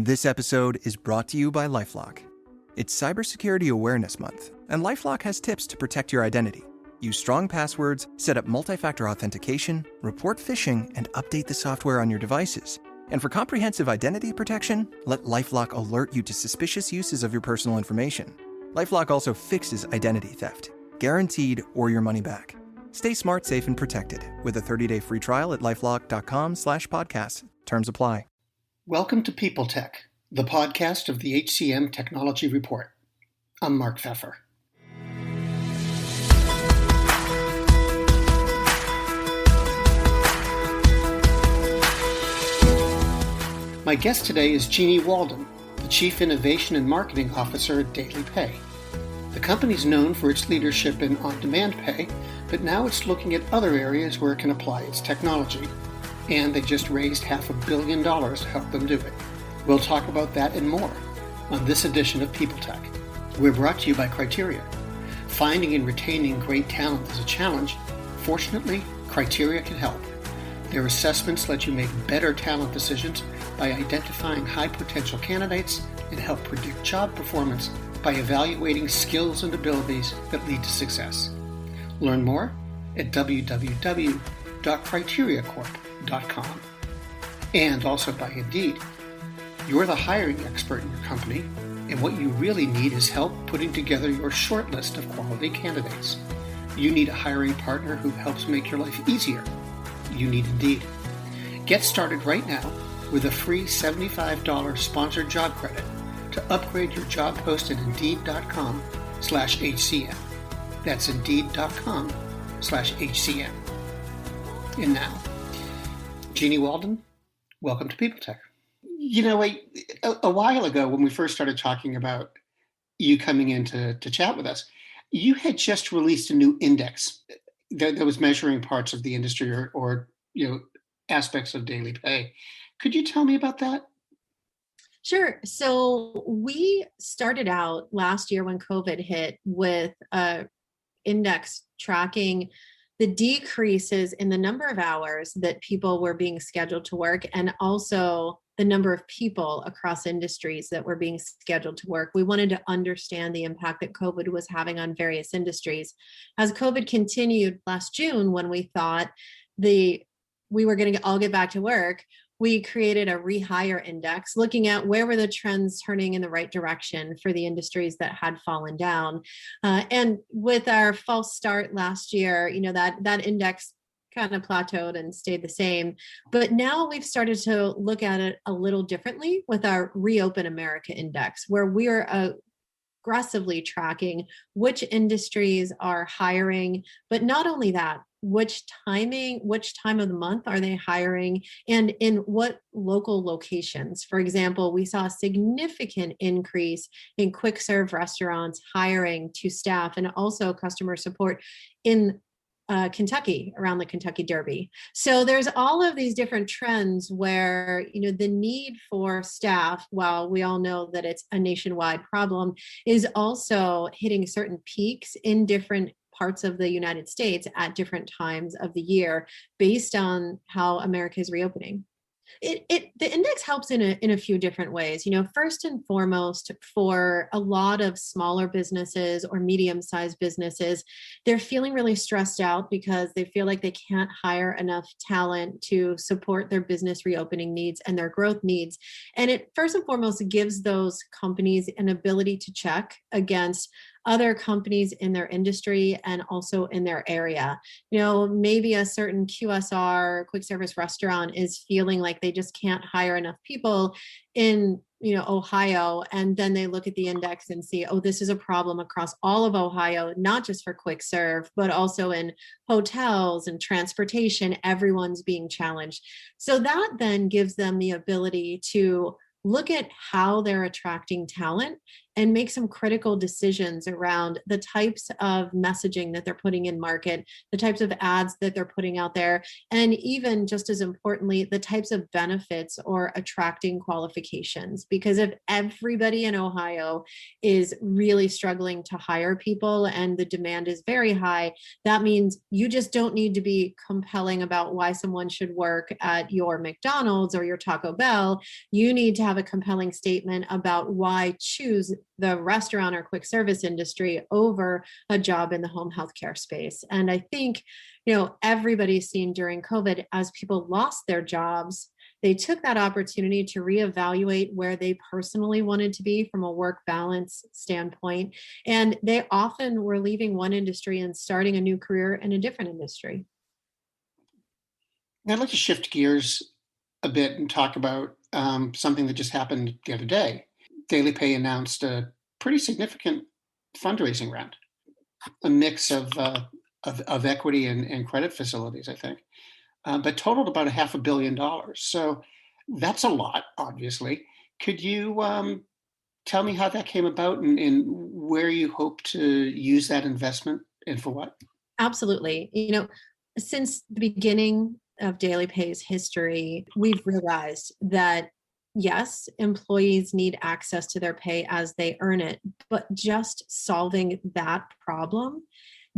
This episode is brought to you by LifeLock. It's Cybersecurity Awareness Month, and LifeLock has tips to protect your identity. Use strong passwords, set up multi-factor authentication, report phishing, and update the software on your devices. And for comprehensive identity protection, let LifeLock alert you to suspicious uses of your personal information. LifeLock also fixes identity theft, guaranteed or your money back. Stay smart, safe, and protected with a 30-day free trial at LifeLock.com/podcast. Terms apply. Welcome to People Tech, the podcast of the HCM Technology Report. I'm Mark Pfeffer. My guest today is Jeanniey Walden, the Chief Innovation and Marketing Officer at DailyPay. The company's known for its leadership in on-demand pay, but now it's looking at other areas where it can apply its technology. And they just raised $500 million to help them do it. We'll talk about that and more on this edition of People Tech. We're brought to you by Criteria. Finding and retaining great talent is a challenge. Fortunately, Criteria can help. Their assessments let you make better talent decisions by identifying high-potential candidates and help predict job performance by evaluating skills and abilities that lead to success. Learn more at www.criteriacorp.com. And also by Indeed. You're the hiring expert in your company, and what you really need is help putting together your short list of quality candidates. You need a hiring partner who helps make your life easier. You need Indeed. Get started right now with a free $75 sponsored job credit to upgrade your job post at Indeed.com/HCM. That's Indeed.com/HCM. And now, Jeanniey Walden, welcome to People Tech. You know, a while ago when we first started talking about you coming in to chat with us, you had just released a new index that was measuring parts of the industry or aspects of daily pay. Could you tell me about that? Sure. So we started out last year when COVID hit with index tracking the decreases in the number of hours that people were being scheduled to work, and also the number of people across industries that were being scheduled to work. We wanted to understand the impact that COVID was having on various industries. As COVID continued last June, when we thought we were going to all get back to work, we created a rehire index looking at where were the trends turning in the right direction for the industries that had fallen down. And with our false start last year, that index kind of plateaued and stayed the same. But now we've started to look at it a little differently with our Reopen America Index, where we're aggressively tracking which industries are hiring, but not only that, which time of the month are they hiring, and in what local locations. For example, we saw a significant increase in quick serve restaurants hiring to staff and also customer support in Kentucky around the Kentucky Derby. So there's all of these different trends where, the need for staff, while we all know that it's a nationwide problem, is also hitting certain peaks in different parts of the United States at different times of the year based on how America is reopening. The index helps in a few different ways. First and foremost, for a lot of smaller businesses or medium-sized businesses, they're feeling really stressed out because they feel like they can't hire enough talent to support their business reopening needs and their growth needs. And it first and foremost gives those companies an ability to check against other companies in their industry and also in their area. Maybe a certain QSR, quick service restaurant, is feeling like they just can't hire enough people in Ohio, and then they look at the index and see, this is a problem across all of Ohio, not just for quick serve, but also in hotels and transportation. Everyone's being challenged. So that then gives them the ability to look at how they're attracting talent and make some critical decisions around the types of messaging that they're putting in market, the types of ads that they're putting out there, and even just as importantly, the types of benefits or attracting qualifications. Because if everybody in Ohio is really struggling to hire people and the demand is very high, that means you just don't need to be compelling about why someone should work at your McDonald's or your Taco Bell. You need to have a compelling statement about why choose the restaurant or quick service industry over a job in the home healthcare space. And I think, everybody's seen during COVID, as people lost their jobs, they took that opportunity to reevaluate where they personally wanted to be from a work balance standpoint. And they often were leaving one industry and starting a new career in a different industry. Now, I'd like to shift gears a bit and talk about something that just happened the other day. DailyPay announced a pretty significant fundraising round, a mix of equity and credit facilities, I think, but totaled about $500 million. So that's a lot, obviously. Could you tell me how that came about and where you hope to use that investment and for what? Absolutely. Since the beginning of DailyPay's history, we've realized that yes, employees need access to their pay as they earn it, but just solving that problem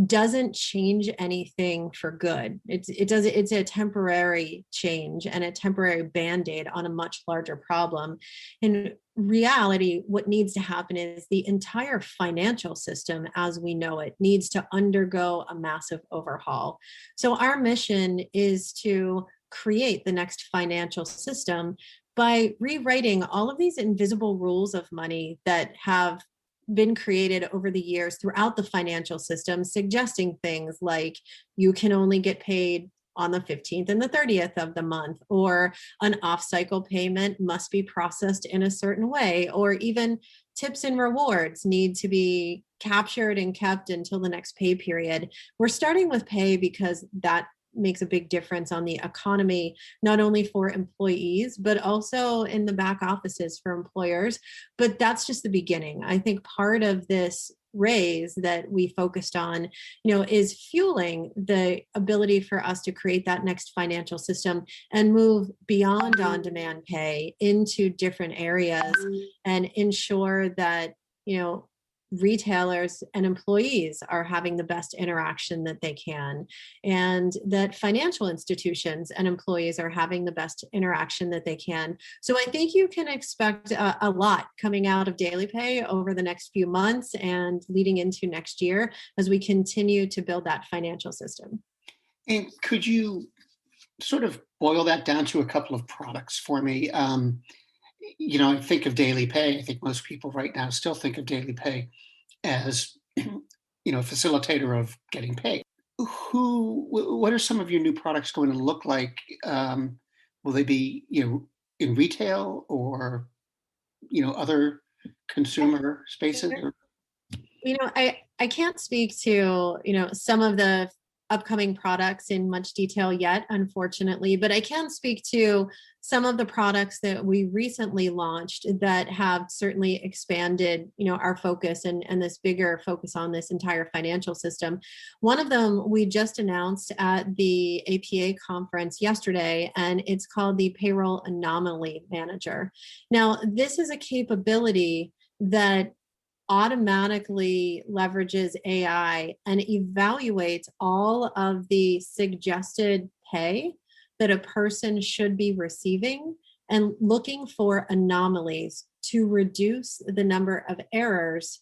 doesn't change anything for good. It's a temporary change and a temporary band-aid on a much larger problem. In reality, what needs to happen is the entire financial system as we know it needs to undergo a massive overhaul. So our mission is to create the next financial system by rewriting all of these invisible rules of money that have been created over the years throughout the financial system, suggesting things like you can only get paid on the 15th and the 30th of the month, or an off-cycle payment must be processed in a certain way, or even tips and rewards need to be captured and kept until the next pay period. We're starting with pay because that makes a big difference on the economy, not only for employees, but also in the back offices for employers. But that's just the beginning. I think part of this raise that we focused on, is fueling the ability for us to create that next financial system and move beyond on-demand pay into different areas and ensure that, retailers and employees are having the best interaction that they can, and that financial institutions and employees are having the best interaction that they can. So I think you can expect a lot coming out of DailyPay over the next few months and leading into next year as we continue to build that financial system. And could you sort of boil that down to a couple of products for me? I think of DailyPay. I think most people right now still think of DailyPay as, a facilitator of getting paid. What are some of your new products going to look like? Will they be, in retail or, other consumer spaces? I can't speak to, some of the upcoming products in much detail yet, unfortunately, but I can speak to some of the products that we recently launched that have certainly expanded, our focus and this bigger focus on this entire financial system. One of them we just announced at the APA conference yesterday, and it's called the Payroll Anomaly Manager. Now, this is a capability that automatically leverages AI and evaluates all of the suggested pay that a person should be receiving and looking for anomalies to reduce the number of errors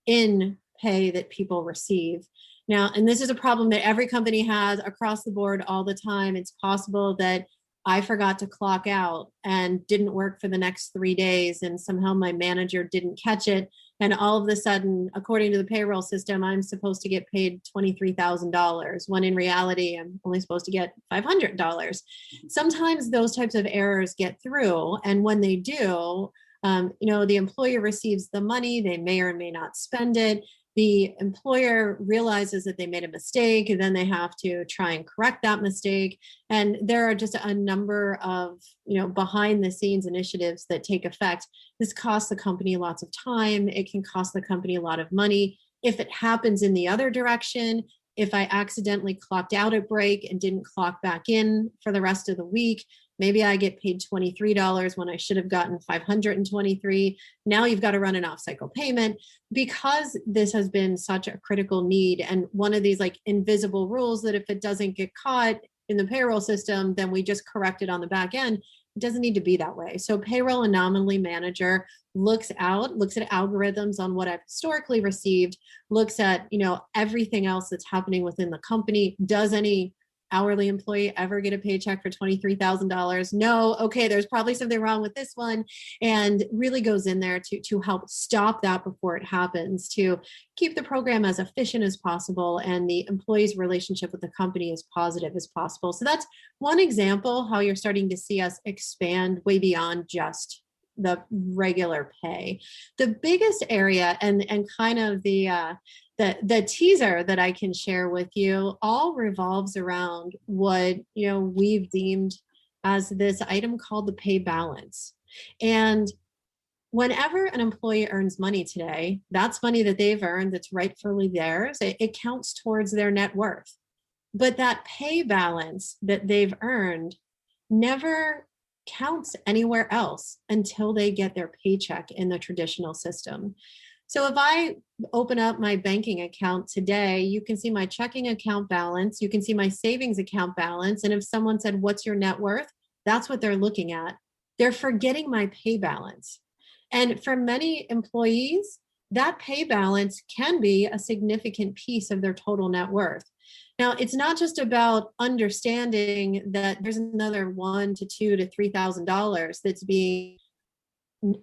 in pay that people receive. Now, and this is a problem that every company has across the board all the time. It's possible that I forgot to clock out and didn't work for the next 3 days, and somehow my manager didn't catch it. And all of a sudden, according to the payroll system, I'm supposed to get paid $23,000, when in reality, I'm only supposed to get $500. Sometimes those types of errors get through. And when they do, the employer receives the money, they may or may not spend it. The employer realizes that they made a mistake, and then they have to try and correct that mistake. And there are just a number of, behind the scenes initiatives that take effect. This costs the company lots of time. It can cost the company a lot of money. If it happens in the other direction, if I accidentally clocked out at break and didn't clock back in for the rest of the week, maybe I get paid $23 when I should have gotten $523. Now you've got to run an off-cycle payment. Because this has been such a critical need, and one of these like invisible rules that if it doesn't get caught in the payroll system, then we just correct it on the back end. It doesn't need to be that way. So payroll anomaly manager looks at algorithms on what I've historically received, looks at, everything else that's happening within the company. Does any hourly employee ever get a paycheck for $23,000? No. Okay, there's probably something wrong with this one, and really goes in there to help stop that before it happens, to keep the program as efficient as possible and the employee's relationship with the company as positive as possible. So that's one example how you're starting to see us expand way beyond just the regular pay. The biggest area and kind of the teaser that I can share with you all revolves around what we've deemed as this item called the pay balance. And whenever an employee earns money today, that's money that they've earned that's rightfully theirs. It counts towards their net worth. But that pay balance that they've earned never counts anywhere else until they get their paycheck in the traditional system. So if I open up my banking account today, you can see my checking account balance, you can see my savings account balance. And if someone said, "What's your net worth?" that's what they're looking at. They're forgetting my pay balance. And for many employees, that pay balance can be a significant piece of their total net worth. Now, it's not just about understanding that there's another $1,000 to $2,000 to $3,000 that's being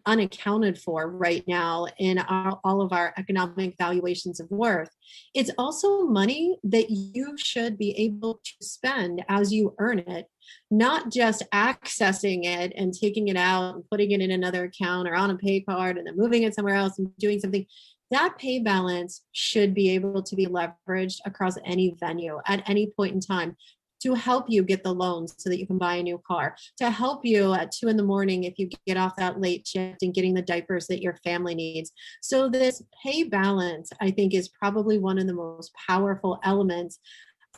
unaccounted for right now in all of our economic valuations of worth. It's also money that you should be able to spend as you earn it, not just accessing it and taking it out and putting it in another account or on a pay card and then moving it somewhere else and doing something. That pay balance should be able to be leveraged across any venue at any point in time to help you get the loans so that you can buy a new car, to help you at 2 a.m. if you get off that late shift and getting the diapers that your family needs. So this pay balance, I think, is probably one of the most powerful elements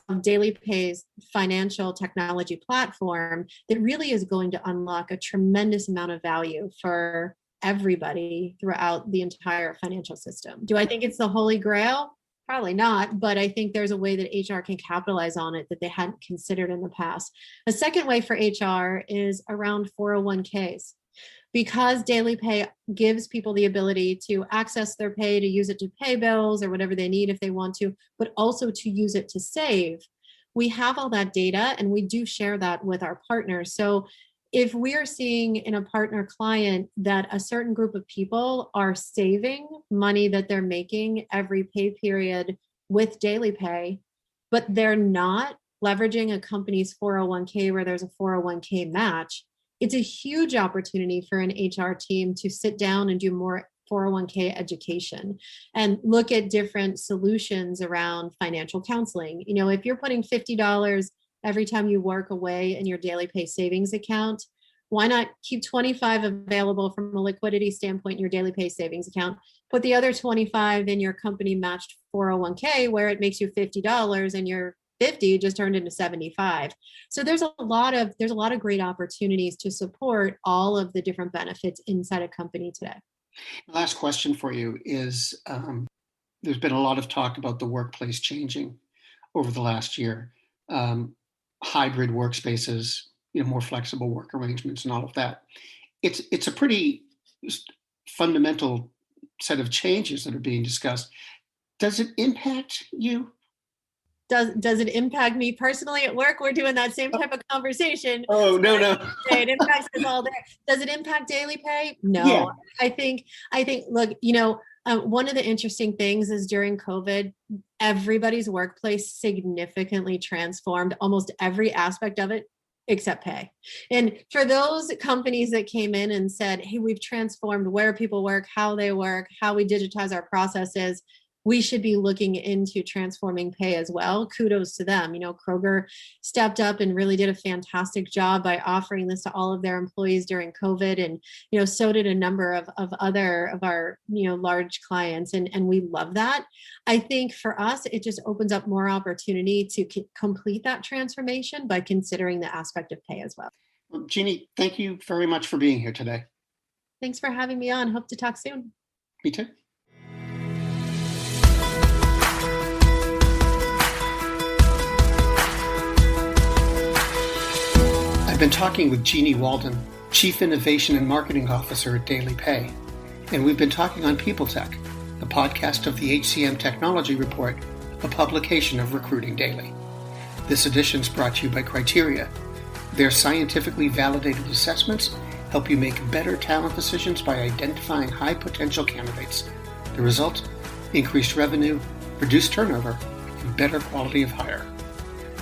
of DailyPay's financial technology platform that really is going to unlock a tremendous amount of value for everybody throughout the entire financial system. Do I think it's the holy grail? Probably not, but I think there's a way that HR can capitalize on it that they hadn't considered in the past. A second way for HR is around 401ks. Because DailyPay gives people the ability to access their pay, to use it to pay bills or whatever they need if they want to, but also to use it to save. We have all that data and we do share that with our partners. So if we are seeing in a partner client that a certain group of people are saving money that they're making every pay period with DailyPay, but they're not leveraging a company's 401k where there's a 401k match, it's a huge opportunity for an HR team to sit down and do more 401k education and look at different solutions around financial counseling. If you're putting $50 every time you work away in your DailyPay savings account, why not keep 25 available from a liquidity standpoint in your DailyPay savings account? Put the other 25 in your company matched 401k where it makes you $50 and your 50 just turned into 75. So there's a lot of great opportunities to support all of the different benefits inside a company today. Last question for you is, there's been a lot of talk about the workplace changing over the last year. Hybrid workspaces, more flexible work arrangements and all of that. It's a pretty fundamental set of changes that are being discussed. Does it impact you? Does it impact me personally at work? We're doing that same type of conversation. Oh, no. It impacts us all there. Does it impact DailyPay? No. Yeah. I think, look, one of the interesting things is during COVID, everybody's workplace significantly transformed, almost every aspect of it except pay. And for those companies that came in and said, hey, we've transformed where people work, how they work, how we digitize our processes, we should be looking into transforming pay as well. Kudos to them. Kroger stepped up and really did a fantastic job by offering this to all of their employees during COVID. And, so did a number of other of our, large clients. And we love that. I think for us, it just opens up more opportunity to complete that transformation by considering the aspect of pay as well. Well, Jeanniey, thank you very much for being here today. Thanks for having me on. Hope to talk soon. Me too. I've been talking with Jeanniey Walden, Chief Innovation and Marketing Officer at DailyPay, and we've been talking on People Tech, the podcast of the HCM Technology Report, a publication of Recruiting Daily. This edition is brought to you by Criteria. Their scientifically validated assessments help you make better talent decisions by identifying high-potential candidates. The result? Increased revenue, reduced turnover, and better quality of hire.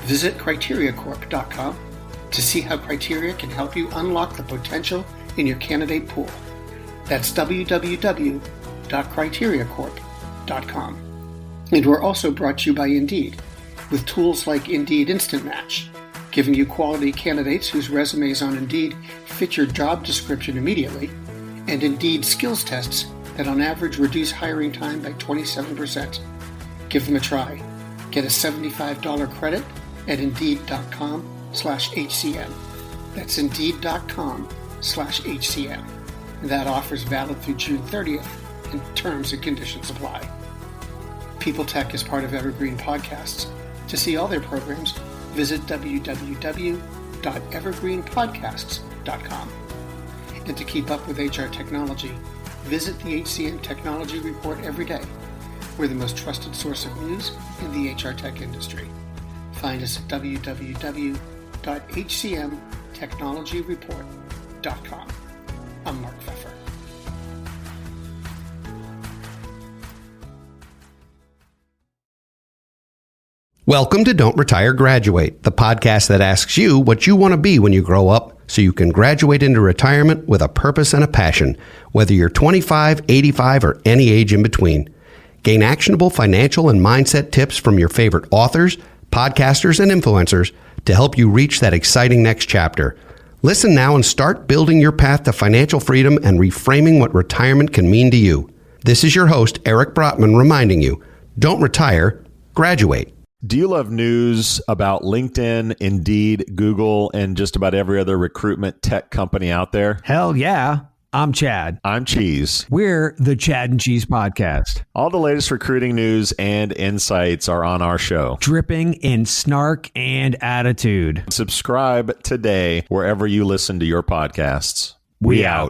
Visit criteriacorp.com to see how Criteria can help you unlock the potential in your candidate pool. That's www.criteriacorp.com. And we're also brought to you by Indeed, with tools like Indeed Instant Match, giving you quality candidates whose resumes on Indeed fit your job description immediately, and Indeed skills tests that on average reduce hiring time by 27%. Give them a try. Get a $75 credit at Indeed.com/HCM. That's Indeed.com/HCM. That offer's valid through June 30th, and terms and conditions apply. People Tech is part of Evergreen Podcasts. To see all their programs, visit www.evergreenpodcasts.com. And to keep up with HR technology, visit the HCM Technology Report every day. We're the most trusted source of news in the HR tech industry. Find us at www.hcmtechnologyreport.com. I'm Mark Pfeffer. Welcome to Don't Retire, Graduate, the podcast that asks you what you want to be when you grow up so you can graduate into retirement with a purpose and a passion, whether you're 25, 85, or any age in between. Gain actionable financial and mindset tips from your favorite authors, podcasters, and influencers to help you reach that exciting next chapter. Listen now and start building your path to financial freedom and reframing what retirement can mean to you. This is your host, Eric Brotman, reminding you, don't retire, graduate. Do you love news about LinkedIn, Indeed, Google, and just about every other recruitment tech company out there? Hell yeah. I'm Chad. I'm Cheese. We're the Chad and Cheese Podcast. All the latest recruiting news and insights are on our show. Dripping in snark and attitude. Subscribe today wherever you listen to your podcasts. We out.